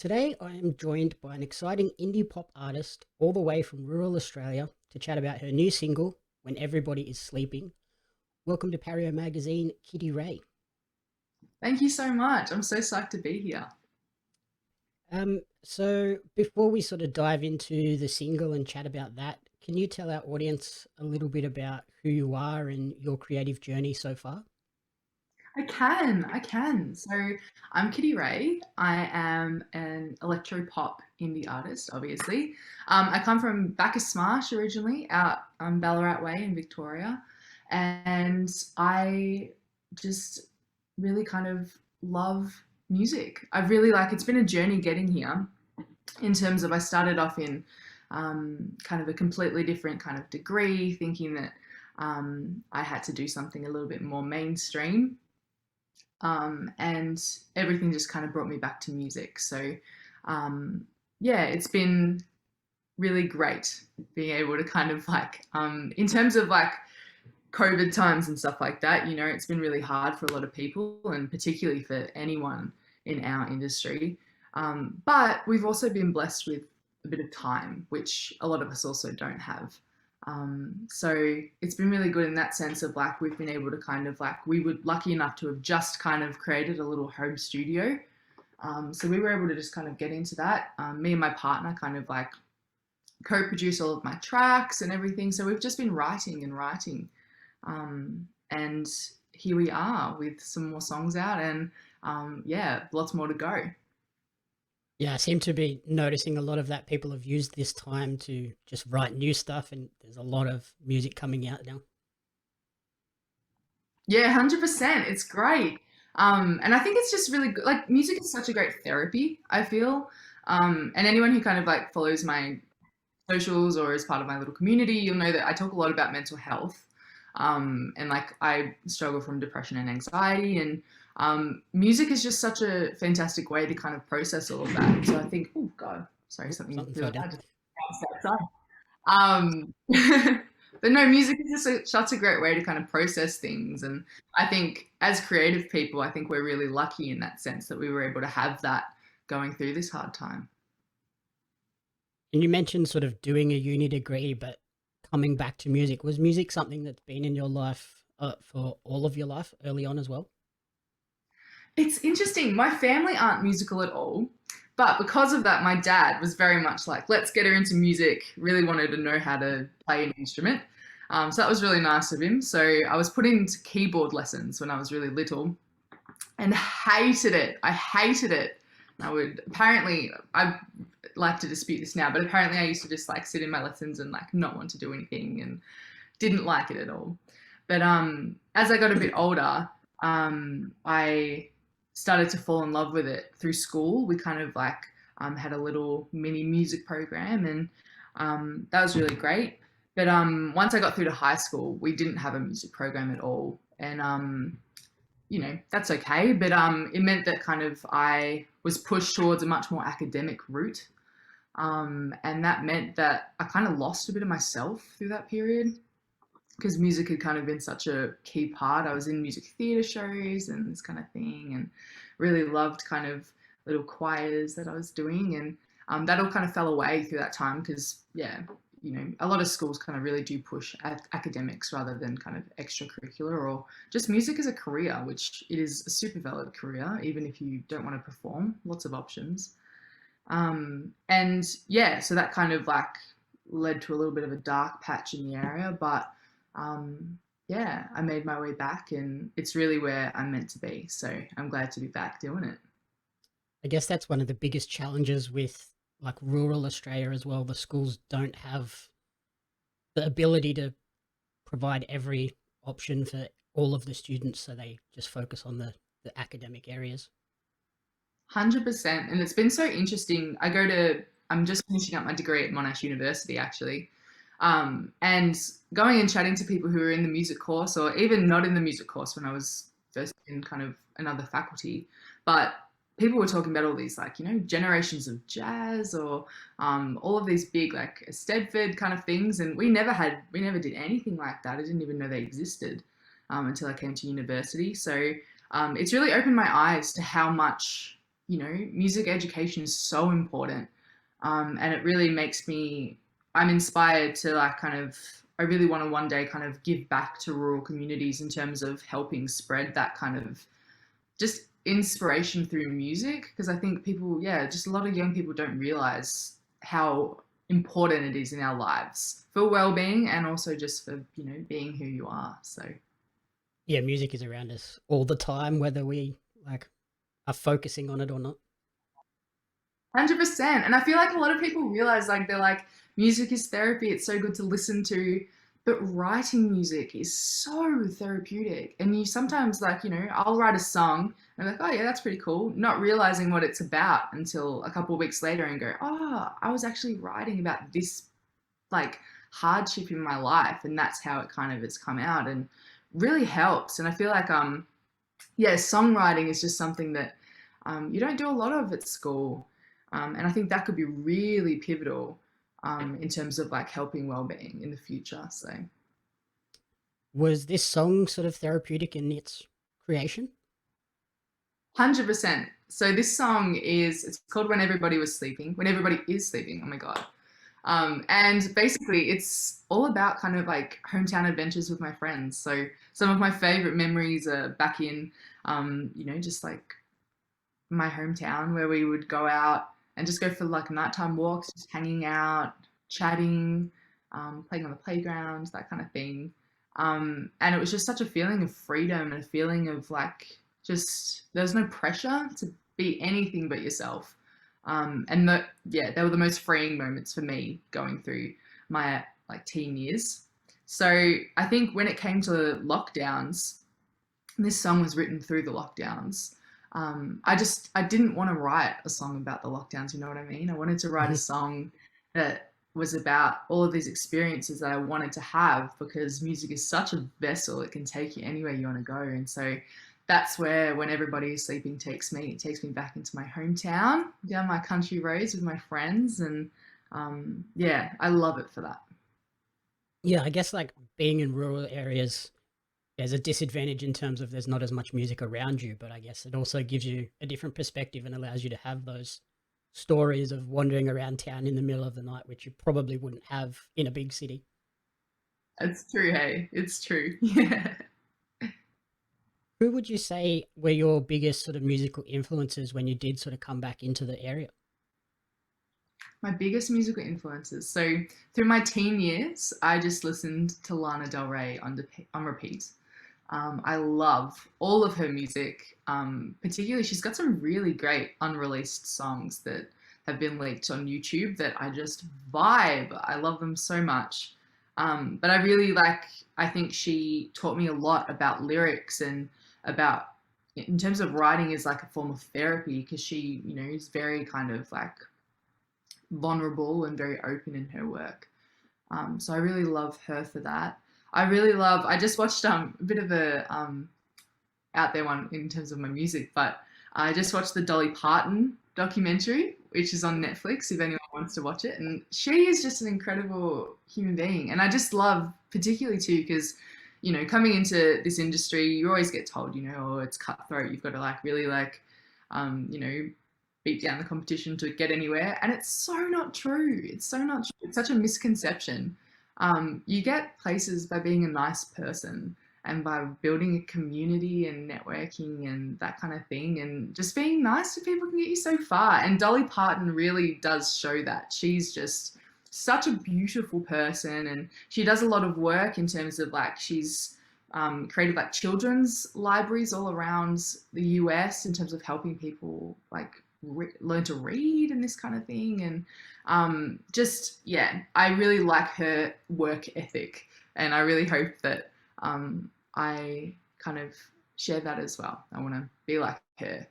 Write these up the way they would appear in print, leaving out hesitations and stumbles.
Today, I am joined by an exciting indie pop artist all the way from rural Australia to chat about her new single, When Everybody Is Sleeping. Welcome to Pario magazine, Kitty Rae. Thank you so much. I'm so psyched to be here. So before we sort of dive into the single and chat about that, can you tell our audience a little bit about who you are and your creative journey so far? I can. So I'm Kitty Rae. I am an electro pop indie artist, obviously. I come from Bacchus Marsh originally, out on Ballarat Way in Victoria. And I just really kind of love music. I really like it's been a journey getting here in terms of I started off in kind of a completely different kind of degree, thinking that I had to do something a little bit more mainstream, and everything just kind of brought me back to music. So, yeah, it's been really great being able to kind of in terms of like COVID times and stuff like that, it's been really hard for a lot of people and particularly for anyone in our industry. But we've also been blessed with a bit of time, which a lot of us also don't have. So it's been really good in that sense of like we've been able to kind of like we were lucky enough to have just kind of created a little home studio. So we were able to just kind of get into that. Me and my partner kind of like co-produce all of my tracks and everything. So we've just been writing and writing. And here we are with some more songs out and yeah, lots more to go. Yeah, I seem to be noticing a lot of that. People have used this time to just write new stuff, and there's a lot of music coming out now. Yeah, 100%. It's great. And I think it's just really good. Like music is such a great therapy, I feel. And anyone who kind of like follows my socials or is part of my little community, you'll know that I talk a lot about mental health. And like I struggle from depression and anxiety, and music is just such a fantastic way to kind of process all of that. So I think, oh God, sorry, Oh, something something fell really down. loud just bounced outside. But no, music is just such a great way to kind of process things. And I think as creative people, I think we're really lucky in that sense that we were able to have that going through this hard time. And you mentioned sort of doing a uni degree, but coming back to music. Was music something that's been in your life for all of your life early on as well? It's interesting. My family aren't musical at all. But because of that, my dad was very much like, let's get her into music, really wanted to know how to play an instrument. So that was really nice of him. So I was put into keyboard lessons when I was really little and hated it. I hated it. I would apparently, I like to dispute this now, but apparently I used to just like sit in my lessons and like not want to do anything and didn't like it at all. But as I got a bit older, I started to fall in love with it through school. We kind of like had a little mini music program, and that was really great. But once I got through to high school, we didn't have a music program at all, and that's okay. But it meant that kind of I was pushed towards a much more academic route, and that meant that I kind of lost a bit of myself through that period because music had kind of been such a key part. I was in music theatre shows and this kind of thing, and really loved kind of little choirs that I was doing, and that all kind of fell away through that time because, yeah, a lot of schools kind of really do push academics rather than kind of extracurricular or just music as a career, which it is a super valid career, even if you don't want to perform, lots of options. And yeah, so that kind of like led to a little bit of a dark patch in the area, but yeah, I made my way back and it's really where I'm meant to be. So I'm glad to be back doing it. I guess that's one of the biggest challenges with like rural Australia as well. The schools don't have the ability to provide every option for all of the students, so they just focus on the academic areas. 100%. And it's been so interesting. I'm just finishing up my degree at Monash University actually. And going and chatting to people who are in the music course or even not in the music course when I was first in kind of another faculty, but people were talking about all these like, generations of jazz or all of these big like Stedford kind of things. And we never did anything like that. I didn't even know they existed until I came to university. So it's really opened my eyes to how much music education is so important. And it really makes me, I'm inspired to like kind of, I really want to one day kind of give back to rural communities in terms of helping spread that kind of just inspiration through music. Because I think people, yeah, just a lot of young people don't realize how important it is in our lives for well-being and also just for, being who you are. So Yeah, music is around us all the time, whether we like are focusing on it or not. 100%. And I feel like a lot of people realize like they're like, music is therapy. It's so good to listen to. But writing music is so therapeutic. And you sometimes like, I'll write a song and I'm like, oh yeah, that's pretty cool. Not realizing what it's about until a couple of weeks later and go, oh, I was actually writing about this like hardship in my life. And that's how it kind of has come out and really helps. And I feel like, yeah, songwriting is just something that you don't do a lot of at school. And I think that could be really pivotal in terms of like helping well-being in the future. So Was this song sort of therapeutic in its creation? 100%. So this song it's called When Everybody Was Sleeping, When Everybody Is Sleeping. Oh my God. And basically it's all about kind of like hometown adventures with my friends. So some of my favorite memories are back in, just like my hometown where we would go out and just go for like nighttime walks, just hanging out, chatting, playing on the playground, that kind of thing. And it was just such a feeling of freedom and a feeling of like just there's no pressure to be anything but yourself. And yeah, they were the most freeing moments for me going through my like teen years. So I think when it came to lockdowns, this song was written through the lockdowns. I didn't want to write a song about the lockdowns. You know what I mean? I wanted to write a Mhm. song that was about all of these experiences that I wanted to have because music is such a vessel. It can take you anywhere you want to go. And so that's where When Everybody Is Sleeping takes me. It takes me back into my hometown, down my country roads with my friends. And yeah, I love it for that. Yeah, I guess like being in rural areas, there's a disadvantage in terms of there's not as much music around you, but I guess it also gives you a different perspective and allows you to have those stories of wandering around town in the middle of the night, which you probably wouldn't have in a big city. It's true, hey. It's true. Yeah. Who would you say were your biggest sort of musical influences when you did sort of come back into the area? My biggest musical influences. So through my teen years, I just listened to Lana Del Rey on repeat. I love all of her music. Particularly, she's got some really great unreleased songs that have been leaked on YouTube that I just vibe. I love them so much. But I really like, I think she taught me a lot about lyrics and about, in terms of writing, is like a form of therapy because she, is very kind of like vulnerable and very open in her work. So I really love her for that. I just watched a bit of a out there one in terms of my music, but I just watched the Dolly Parton documentary, which is on Netflix if anyone wants to watch it. And she is just an incredible human being. And I just love, particularly too, because, coming into this industry, you always get told, oh, it's cutthroat. You've got to like really like, you know, beat down the competition to get anywhere. And it's so not true. It's so not true. It's such a misconception. You get places by being a nice person and by building a community and networking and that kind of thing and just being nice to people can get you so far. And Dolly Parton really does show that. She's just such a beautiful person and she does a lot of work in terms of like she's created like children's libraries all around the US in terms of helping people like learn to read and this kind of thing. And just, yeah, I really like her work ethic and I really hope that I kind of share that as well. I want to be like her.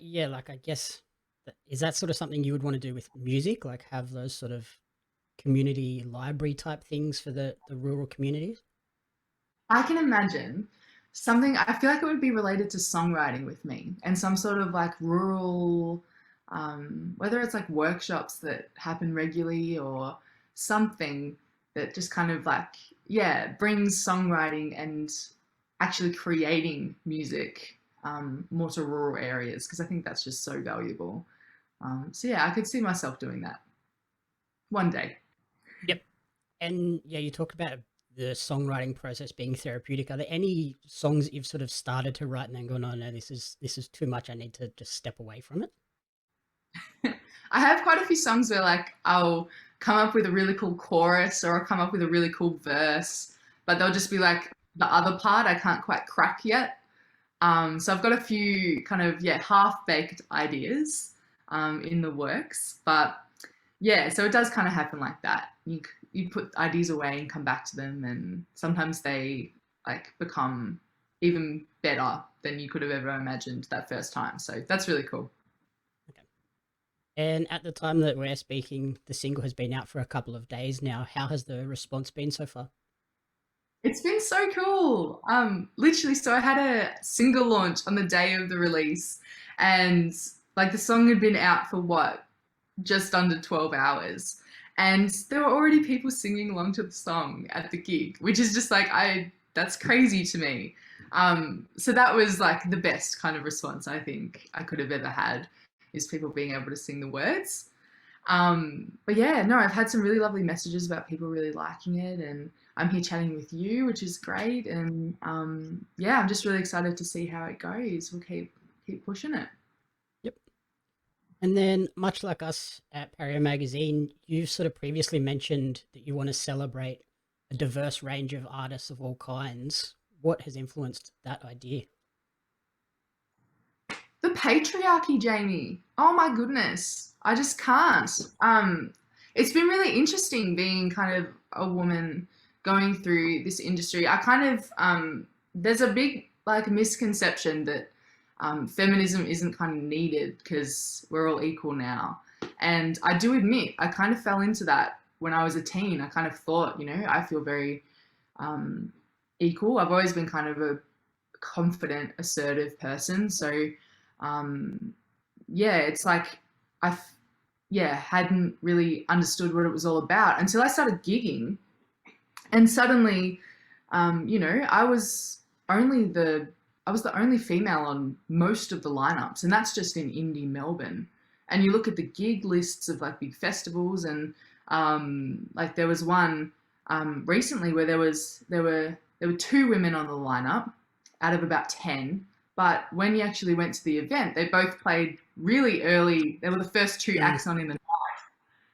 Yeah, like I guess, is that sort of something you would want to do with music? Like have those sort of community library type things for the rural communities? I can imagine something, I feel like it would be related to songwriting with me and some sort of like rural, whether it's like workshops that happen regularly or something that just kind of like, yeah, brings songwriting and actually creating music more to rural areas, because I think that's just so valuable. So yeah, I could see myself doing that one day. Yep. And yeah, you talked about the songwriting process being therapeutic. Are there any songs that you've sort of started to write and then gone, oh no, this is too much. I need to just step away from it? I have quite a few songs where like I'll come up with a really cool chorus or I'll come up with a really cool verse, but they'll just be like the other part I can't quite crack yet. So I've got a few kind of half-baked ideas in the works, but yeah, so it does kind of happen like that. You put ideas away and come back to them, and sometimes they like become even better than you could have ever imagined that first time. So that's really cool. Okay. And at the time that we're speaking, the single has been out for a couple of days now. How has the response been so far? It's been so cool. Literally, so I had a single launch on the day of the release, and like the song had been out for what, just under 12 hours. And there were already people singing along to the song at the gig, which is just like, that's crazy to me. So that was like the best kind of response I think I could have ever had, is people being able to sing the words. But yeah, no, I've had some really lovely messages about people really liking it, and I'm here chatting with you, which is great. And yeah, I'm just really excited to see how it goes. We'll keep pushing it. Yep. And then, much like us at Pario Magazine, you've sort of previously mentioned that you want to celebrate a diverse range of artists of all kinds. What has influenced that idea? The patriarchy, Jamie. Oh my goodness. I just can't. It's been really interesting being kind of a woman going through this industry. I kind of there's a big like misconception that feminism isn't kind of needed because we're all equal now. And I do admit I kind of fell into that when I was a teen. I kind of thought, I feel very equal. I've always been kind of a confident, assertive person. So yeah, it's like I hadn't really understood what it was all about until I started gigging, and suddenly, I was the only female on most of the lineups, and that's just in indie Melbourne. And you look at the gig lists of like big festivals, and like there was one recently where there were two women on the lineup out of about 10. But when you actually went to the event, they both played really early. They were the first two acts on in the night.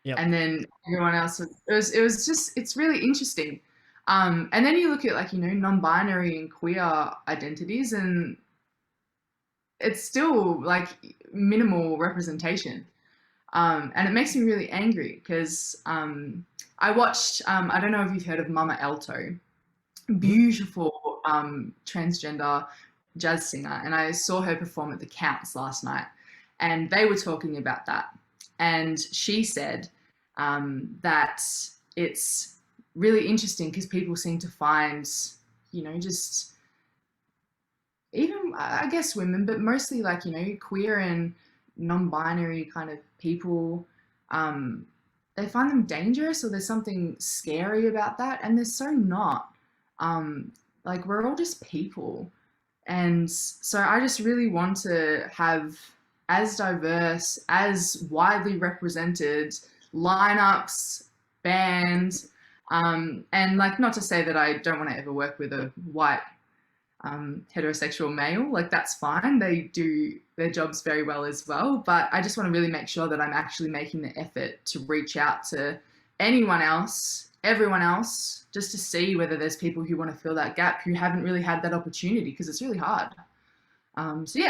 Yep. And then everyone else it's really interesting. And then you look at like, non-binary and queer identities, and it's still like minimal representation. And it makes me really angry because I watched, I don't know if you've heard of Mama Alto, beautiful transgender jazz singer, and I saw her perform at the Counts last night, and they were talking about that, and she said that it's really interesting because people seem to find, just even I guess women, but mostly like queer and non-binary kind of people, they find them dangerous, or there's something scary about that, and they're so not. Like we're all just people. And so I just really want to have as diverse, as widely represented lineups, bands, and like not to say that I don't want to ever work with a white heterosexual male, like that's fine. They do their jobs very well as well, but I just want to really make sure that I'm actually making the effort to reach out to anyone else, everyone else, just to see whether there's people who want to fill that gap who haven't really had that opportunity, because it's really hard. So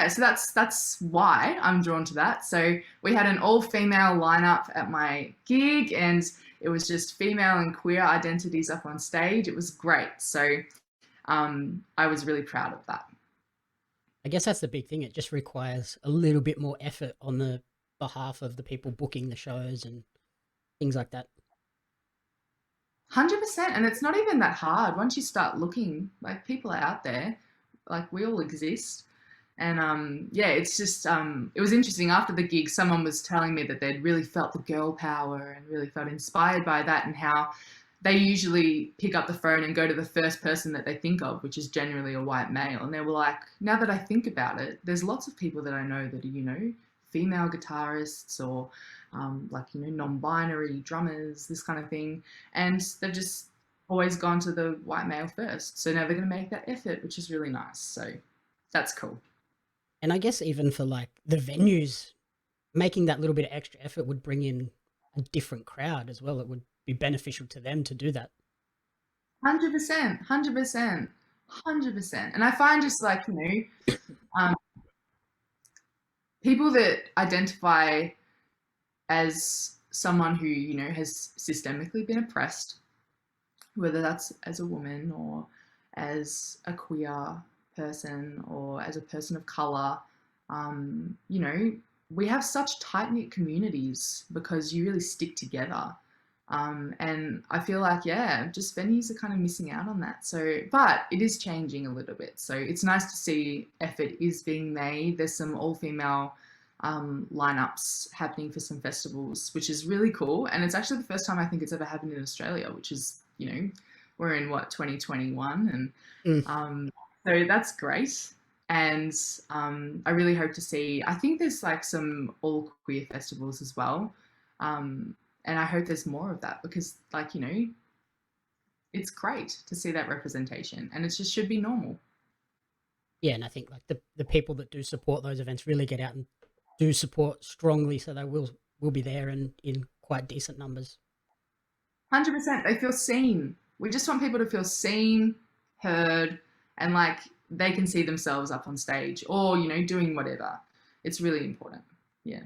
that's why I'm drawn to that. So we had an all-female lineup at my gig, and it was just female and queer identities up on stage. It was great. So I was really proud of that. I guess that's the big thing. It just requires a little bit more effort on the behalf of the people booking the shows and things like that. 100%. And it's not even that hard once you start looking. Like people are out there, like we all exist. And it's just it was interesting. After the gig, someone was telling me that they'd really felt the girl power and really felt inspired by that, and how they usually pick up the phone and go to the first person that they think of, which is generally a white male. And they were like, now that I think about it, there's lots of people that I know that are, female guitarists or non-binary drummers, this kind of thing. And they've just always gone to the white male first. So now they're going to make that effort, which is really nice. So that's cool. And I guess even for like the venues, making that little bit of extra effort would bring in a different crowd as well. It would be beneficial to them to do that. 100%, 100%, 100%. And I find just like, um, people that identify as someone who, has systemically been oppressed, whether that's as a woman or as a queer person or as a person of color, we have such tight knit communities because you really stick together. And I feel like, just venues are kind of missing out on that. So, but it is changing a little bit. So it's nice to see effort is being made. There's some all female lineups happening for some festivals, which is really cool. And it's actually the first time I think it's ever happened in Australia, which is, we're in 2021. And so that's great. And I really hope to see, I think there's like some all queer festivals as well. And I hope there's more of that because it's great to see that representation and it just should be normal. Yeah, and I think like the people that do support those events really get out and do support strongly, so they will be there and in quite decent numbers. 100%. They feel seen. We just want people to feel seen, heard, and like they can see themselves up on stage or, doing whatever. It's really important. Yeah.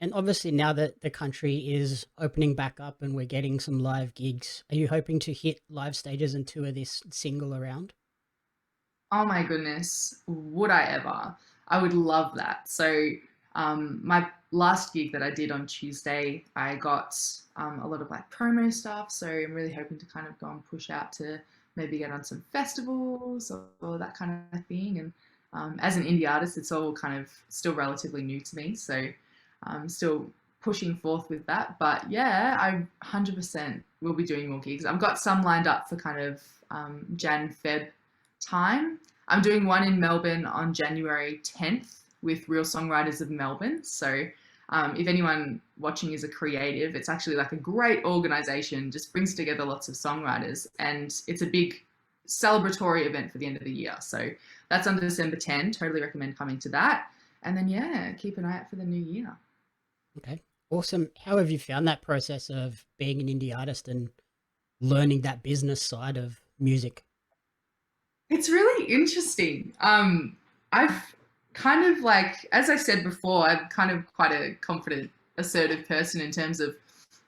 And obviously now that the country is opening back up and we're getting some live gigs, are you hoping to hit live stages and tour this single around? Oh my goodness, would I ever? I would love that. So, my last gig that I did on Tuesday, I got a lot of like promo stuff. So I'm really hoping to kind of go and push out to maybe get on some festivals or that kind of thing. And as an indie artist, it's all kind of still relatively new to me. So I'm still pushing forth with that. But yeah, I 100% will be doing more gigs. I've got some lined up for kind of Jan, Feb time. I'm doing one in Melbourne on January 10th with Real Songwriters of Melbourne. So if anyone watching is a creative, it's actually like a great organization, just brings together lots of songwriters, and it's a big celebratory event for the end of the year. So that's on December 10. Totally recommend coming to that. And then, keep an eye out for the new year. Okay, awesome. How have you found that process of being an indie artist and learning that business side of music? It's really interesting. I've kind of like, as I said before, I'm kind of quite a confident, assertive person in terms of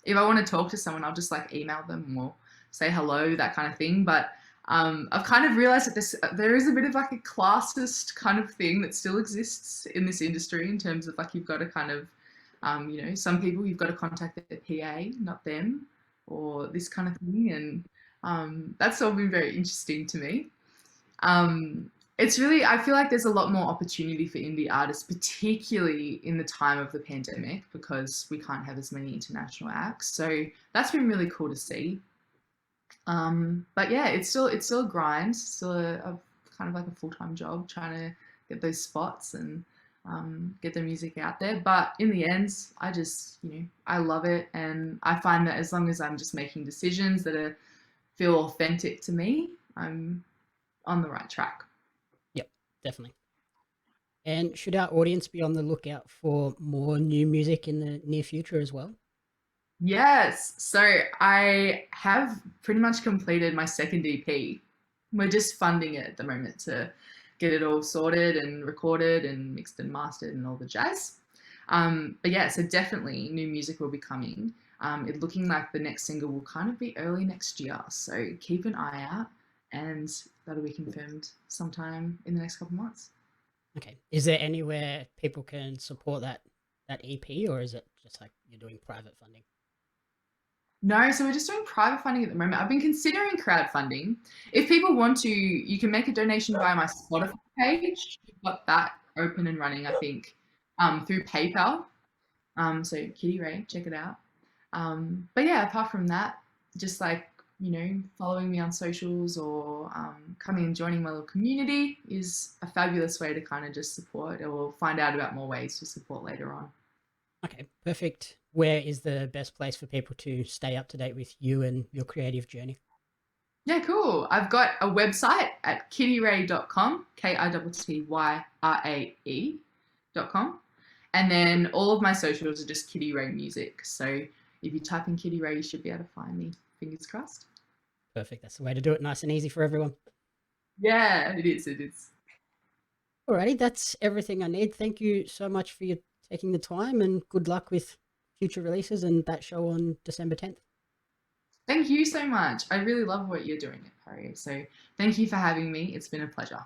if I want to talk to someone, I'll just like email them or say hello, that kind of thing. But I've kind of realized that there is a bit of like a classist kind of thing that still exists in this industry in terms of like you've got to kind of, some people you've got to contact their PA, not them, or this kind of thing. And that's all been very interesting to me. It's really, I feel like there's a lot more opportunity for indie artists, particularly in the time of the pandemic, because we can't have as many international acts. So that's been really cool to see. But yeah, it's still a grind, still a kind of like a full-time job trying to get those spots and get the music out there. But in the end, I just, I love it. And I find that as long as I'm just making decisions that feel authentic to me, I'm on the right track. Yep, definitely. And should our audience be on the lookout for more new music in the near future as well? Yes. So I have pretty much completed my second EP. We're just funding it at the moment to get it all sorted and recorded and mixed and mastered and all the jazz. But yeah, so definitely new music will be coming. It's looking like the next single will kind of be early next year. So keep an eye out and that'll be confirmed sometime in the next couple of months. Okay. Is there anywhere people can support that EP, or is it just like you're doing private funding? No, so we're just doing private funding at the moment. I've been considering crowdfunding. If people want to, you can make a donation via my Spotify page. We've got that open and running, I think, through PayPal. So Kitty Rae, check it out. But yeah, apart from that, just like, following me on socials or coming and joining my little community is a fabulous way to kind of just support or find out about more ways to support later on. Okay, perfect. Where is the best place for people to stay up to date with you and your creative journey? Yeah, cool. I've got a website at kittyrae.com, KITTYRAE.com. And then all of my socials are just Kitty Rae Music. So if you type in Kitty Rae, you should be able to find me. Fingers crossed. Perfect. That's the way to do it. Nice and easy for everyone. Yeah, it is. It is. Alrighty, that's everything I need. Thank you so much for taking the time, and good luck with future releases and that show on December 10th. Thank you so much. I really love what you're doing at Pario. So thank you for having me. It's been a pleasure.